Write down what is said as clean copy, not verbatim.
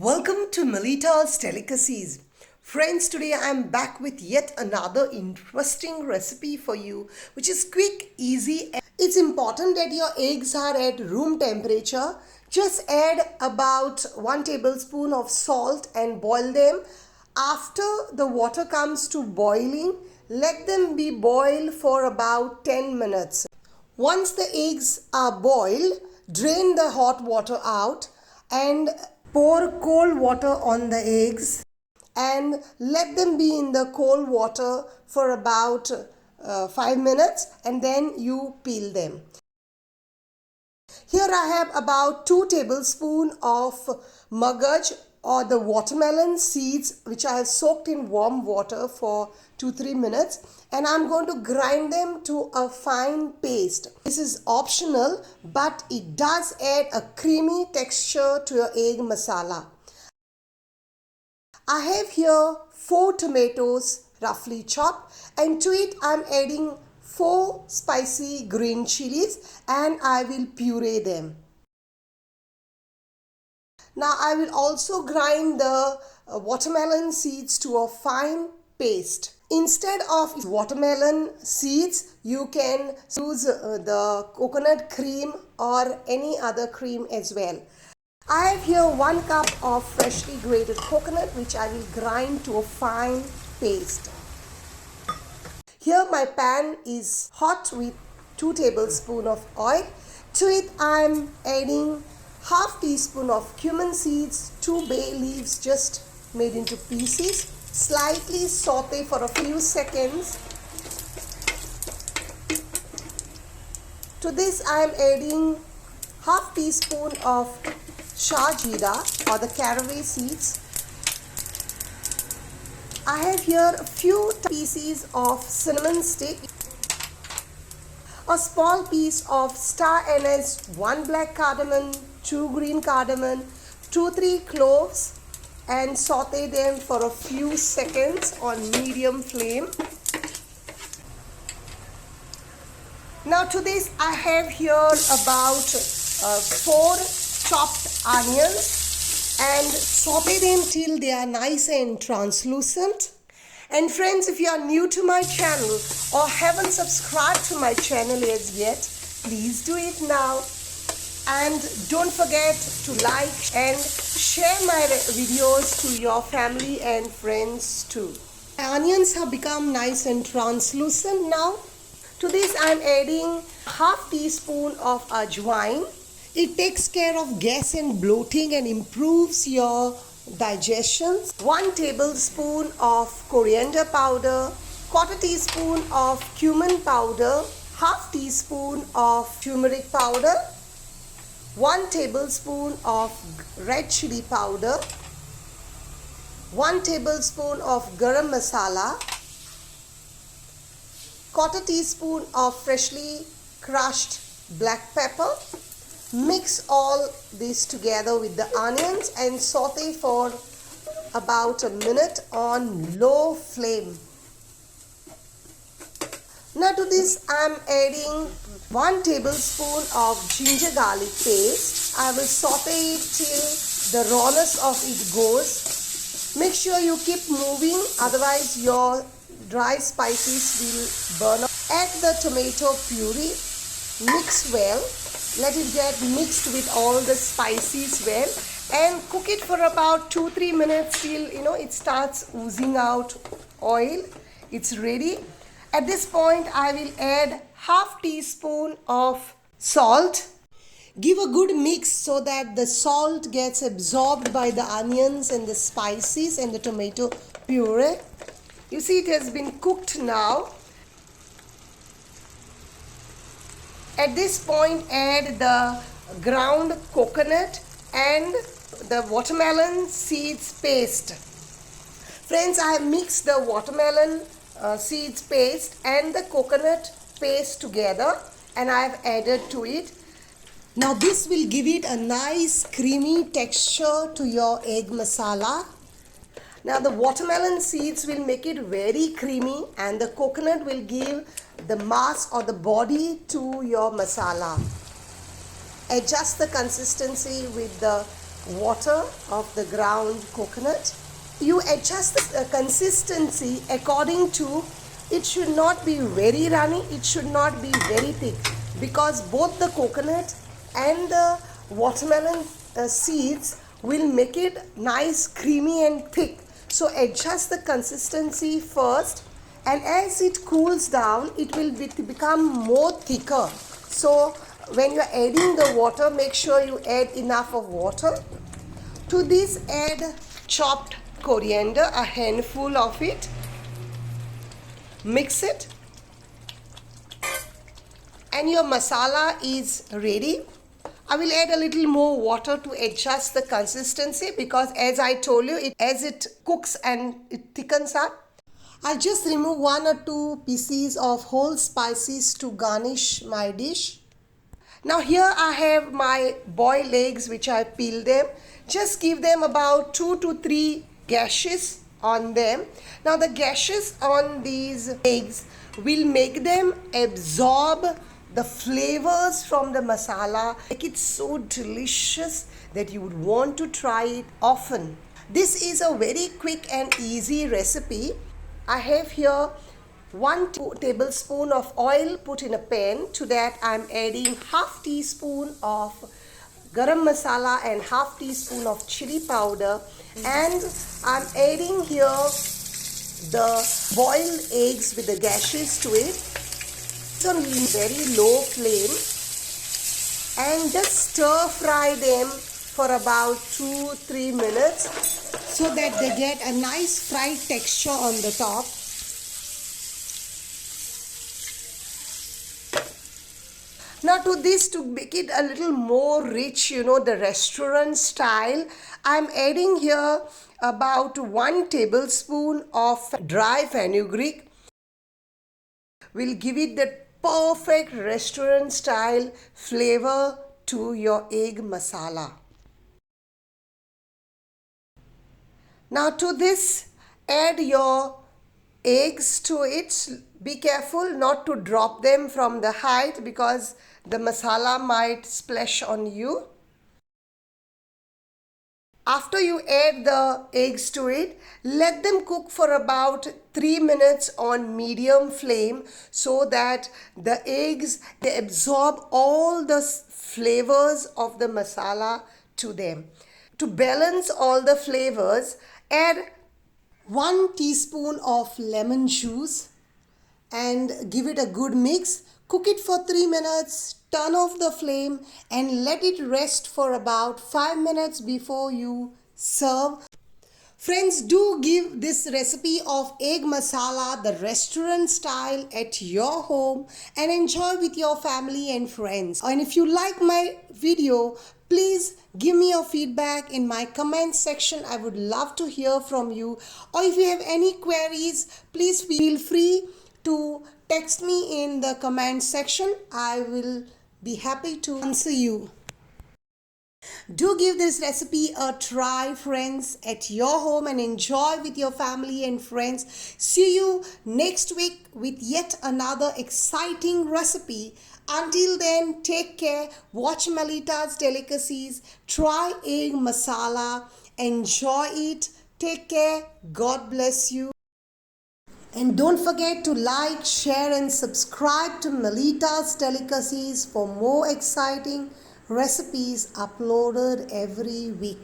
Welcome to Melita's Delicacies. Friends, today I am back with yet another interesting recipe for you, which is quick, easy. It's important that your eggs are at room temperature. Just add about 1 tablespoon of salt and boil them. After the water comes to boiling, let them be boiled for about 10 minutes. Once the eggs are boiled, drain the hot water out and pour cold water on the eggs and let them be in the cold water for about 5 minutes and then you peel them. Here I have about 2 tablespoons of magaj or the watermelon seeds, which I have soaked in warm water for 2-3 minutes, and I'm going to grind them to a fine paste. This is optional, but it does add a creamy texture to your egg masala. I have here 4 tomatoes roughly chopped, and to it I'm adding 4 spicy green chilies and I will puree them. Now I will also grind the watermelon seeds to a fine paste. Instead of watermelon seeds, you can use the coconut cream or any other cream as well. I have here 1 cup of freshly grated coconut, which I will grind to a fine paste. Here my pan is hot with 2 tablespoons of oil. To it I am adding half teaspoon of cumin seeds, 2 bay leaves just made into pieces. Slightly saute for a few seconds. To this I am adding half teaspoon of shah jeera or the caraway seeds. I have here a few pieces of cinnamon stick, a small piece of star anise, 1 black cardamom, 2 green cardamom, 2-3 cloves, and saute them for a few seconds on medium flame. Now to this I have here about 4 chopped onions and saute them till they are nice and translucent. And friends, if you are new to my channel or haven't subscribed to my channel as yet, please do it now. And don't forget to like and share my videos to your family and friends too. My onions have become nice and translucent now. To this I am adding half teaspoon of ajwain. It takes care of gas and bloating and improves your digestion. 1 tablespoon of coriander powder, 1/4 teaspoon of cumin powder, half teaspoon of turmeric powder, 1 tablespoon of red chili powder, 1 tablespoon of garam masala, 1/4 teaspoon of freshly crushed black pepper. Mix all this together with the onions and saute for about a minute on low flame. Now to this I am adding 1 tablespoon of ginger garlic paste. I will saute it till the rawness of it goes. Make sure you keep moving, otherwise your dry spices will burn up. Add the tomato puree, mix well. Let it get mixed with all the spices well and cook it for about 2-3 minutes till it starts oozing out oil. It's ready. At this point I will add half teaspoon of salt. Give a good mix so that the salt gets absorbed by the onions and the spices and the tomato puree. You see, it has been cooked now. At this point add the ground coconut and the watermelon seeds paste. Friends, I have mixed the watermelon seeds paste and the coconut paste together and I have added to it. Now this will give it a nice creamy texture to your egg masala. Now the watermelon seeds will make it very creamy and the coconut will give the mass or the body to your masala. Adjust the consistency with the water of the ground coconut. You adjust the consistency according to, it should not be very runny, it should not be very thick, because both the coconut and the watermelon seeds will make it nice, creamy and thick. So adjust the consistency first, and as it cools down it will become more thicker. So when you are adding the water, make sure you add enough of water. To this, add chopped coriander, a handful of it. Mix it, and your masala is ready. I will add a little more water to adjust the consistency, because as I told you, as it cooks and it thickens up. I'll just remove 1 or 2 pieces of whole spices to garnish my dish. Now here I have my boiled eggs which I peeled them. Just give them about 2 to 3 gashes on them. Now the gashes on these eggs will make them absorb the flavors from the masala, make it so delicious that you would want to try it often. This is a very quick and easy recipe. I have here 1 tablespoon of oil put in a pan. To that I am adding half teaspoon of garam masala and half teaspoon of chili powder, and I'm adding here the boiled eggs with the gashes to it. It's on very low flame, and just stir fry them for about 2-3 minutes so that they get a nice fried texture on the top. Now to this, to make it a little more rich, the restaurant style, I'm adding here about 1 tablespoon of dry fenugreek. We'll give it the perfect restaurant style flavor to your egg masala. Now to this, add your eggs to it. Be careful not to drop them from the height, because the masala might splash on you. After you add the eggs to it, let them cook for about 3 minutes on medium flame, so that the eggs, they absorb all the flavors of the masala to them. To balance all the flavors, add 1 teaspoon of lemon juice and give it a good mix. Cook it for 3 minutes, turn off the flame and let it rest for about 5 minutes before you serve. Friends, do give this recipe of egg masala the restaurant style at your home and enjoy with your family and friends. And if you like my video, please give me your feedback in my comment section. I would love to hear from you. Or if you have any queries, please feel free to text me in the comment section. I will be happy to answer you. Do give this recipe a try, friends, at your home and enjoy with your family and friends. See you next week with yet another exciting recipe. Until then, take care. Watch Melita's Delicacies. Try egg masala. Enjoy it. Take care. God bless you. And don't forget to like, share and subscribe to Melita's Delicacies for more exciting recipes uploaded every week.